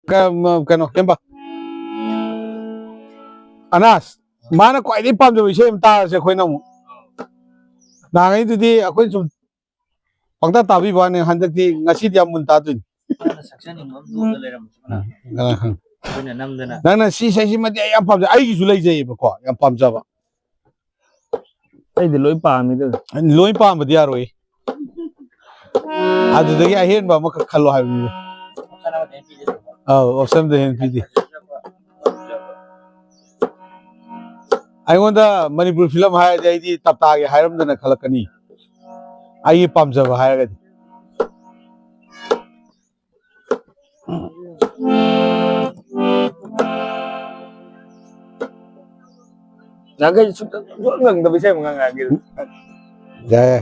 kano kemba anas mana ko ai pam jo ise ta se khoi na mu na ngai tu di akoi sum pangta ta bi ba ne han dak ti ngasi dia mun ta tu section ingom du da leram na na namdana na si sai si ma di ai pam ai gi su lai jai ba ko yam pam ja ba ai de loi pa mi de loi pam ba dia roi adu da gi a hen ba ma khalo ha bi option de hen pi di ai wanda manipur film ha jai di tapta ge hairam dana khalakani ai pam ja ba ha ga na cái chút ngừng tao bị xem ngang ngang gitu dạ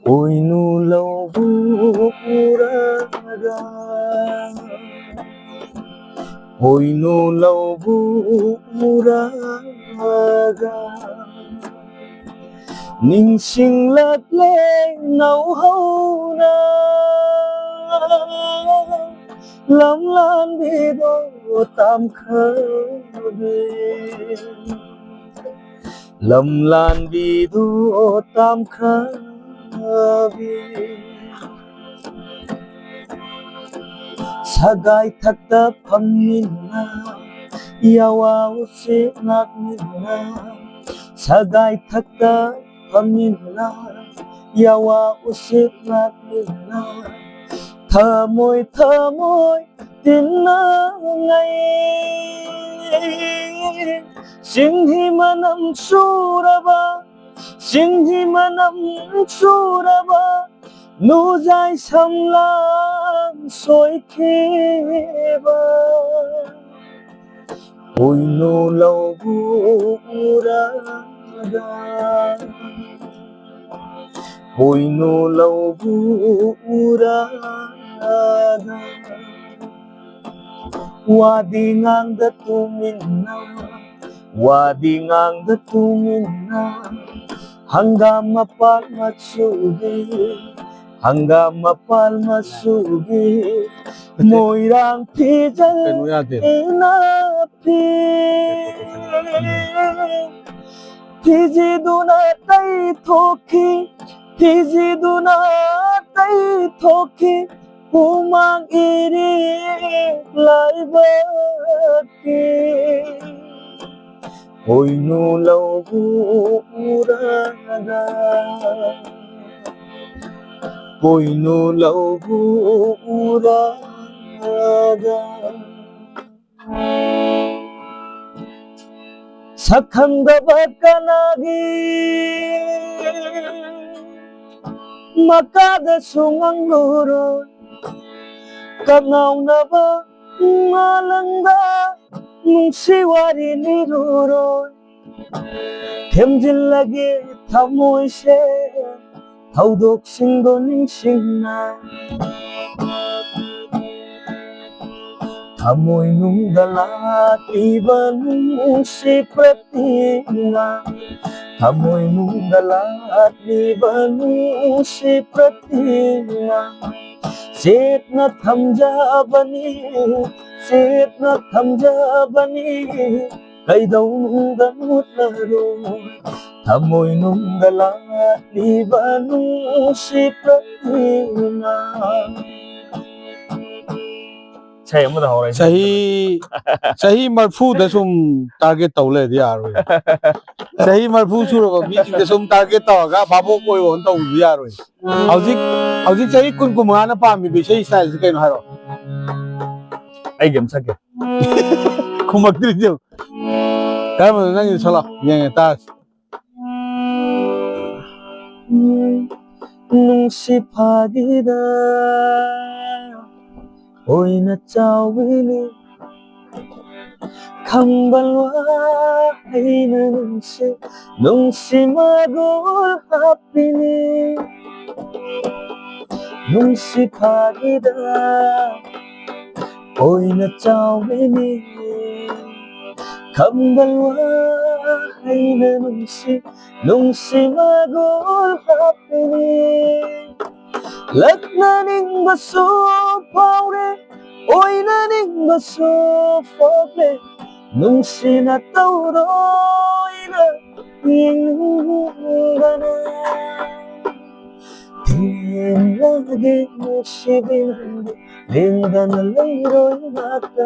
ôi nu lâu raga ôi nu lâu raga ning sing lak le nau hau na lam lan đi đô tam khơ lam lan đi đô tam khơ sagai thakta phamina yawa se nakna sagai thakta phamina yawa se nakna thamoi tin na ngai singhi manam suraba singhi manam suraba nu jai samlang soi kheba oi nu lâu raga oi nu lâu raga wadi ngang da tumina wadi ngang da tumina hangam apal masugi moirang pijal inapi piji duna tai thoki umang iri lai baki oi nu lâu raga oi nu lâu raga sakhangaba kanagi makada sungang luro kanaunaba ngalangda nungsiwari niruro themjillage thamoi se thawdok singdo ningsingna thamoi nungdala tiba nungsi pratina thamoi nungdala tiba nungsi pratina setna thamjabani kaidau nungda mutlaro thamoi nungdala tiba nungsi pratina ꯏꯁꯩ ꯑꯃꯗ ꯍꯧꯔꯦ ꯆꯍꯤ ꯃꯔꯐꯨꯗ ꯁꯨꯝ target ꯇꯧ ꯂꯩꯔꯗꯤ ꯌꯥꯔꯣꯏ ꯆꯍꯤ ꯃꯔꯐꯨ ꯁꯨꯔꯕ ꯃꯤꯁꯤꯡꯗ ꯁꯨꯝ ꯇꯥꯔꯒꯦꯠ ꯇꯧꯔꯒ ꯚꯥꯕꯣꯛ ꯑꯣꯏꯔꯣꯅ ꯇꯧꯕꯗꯤ ꯌꯥꯔꯣꯏ ꯍꯧꯖꯤꯛ ꯆꯍꯤ 20-25ꯅ ꯄꯥꯝꯃꯤꯕ ꯏꯁꯩ ꯁ꯭ꯇꯥꯏꯜꯁꯤ ꯀꯩꯅꯣ ꯍꯥꯏꯔꯣ ꯑꯩꯒꯤ ꯑꯃ ꯁꯛꯀꯦ ꯈꯨꯝꯃꯛꯇ꯭ꯔꯤꯁꯤ ꯀꯔꯝꯕꯅꯣ ꯅꯪꯒꯤꯗꯣ ꯁꯛꯂꯛꯑꯣ ꯌꯦꯡꯉꯦ ꯇꯥꯔꯁꯤ ꯅꯨꯡꯁꯤ ꯐꯥꯒꯤꯗ ꯑꯣꯏꯅ ꯆꯥꯎꯕꯤꯅꯤ ꯈꯝꯕꯜ ꯋꯥꯍꯩꯅ ꯅꯨꯡꯁꯤ ꯃꯒꯨꯜ ꯍꯥꯞꯄꯤꯅꯤ ꯅꯨꯡꯁꯤ ꯐꯥꯒꯤꯗ ꯑꯣꯏꯅ ꯆꯥꯎꯕꯤꯅꯤ ꯈꯝꯕꯜ ꯋꯥꯍꯩꯅ ꯅꯨꯡꯁꯤ ꯃꯒꯨꯜ ꯍꯥꯞꯄꯤꯅꯤ ꯂꯛꯅꯅꯤꯡꯕꯁꯨ ꯐꯥꯎꯔꯦ ꯑꯣꯏꯅꯅꯤꯡꯕꯁꯨ ꯐꯥꯎꯔꯦ ꯅꯨꯡꯁꯤꯅ ꯇꯧꯔꯣꯏꯅ ꯌꯦꯡꯅꯤꯡꯕꯅ ꯊꯦꯡꯂꯒꯦ ꯅꯨꯡꯁꯤꯕꯤꯅꯪꯕꯨ ꯂꯦꯡꯗꯅ ꯂꯩꯔꯣꯏ ꯉꯥꯛꯇ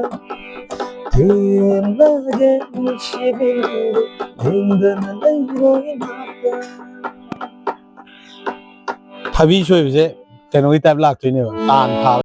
ꯊꯦꯡꯂꯒꯦ ꯅꯨꯡꯁꯤꯕꯤꯅꯪꯕꯨ ꯂꯦꯡꯗꯅ ꯂꯩꯔꯣꯏ ꯉꯥꯛꯇ ꯊꯕꯤ ꯁꯣꯏꯕꯁꯦ ꯀꯩꯅꯣꯒꯤ ꯇꯥꯏꯞ ꯂꯥꯛꯇꯣꯏꯅꯦꯕ ꯇꯥꯟ ꯊꯥ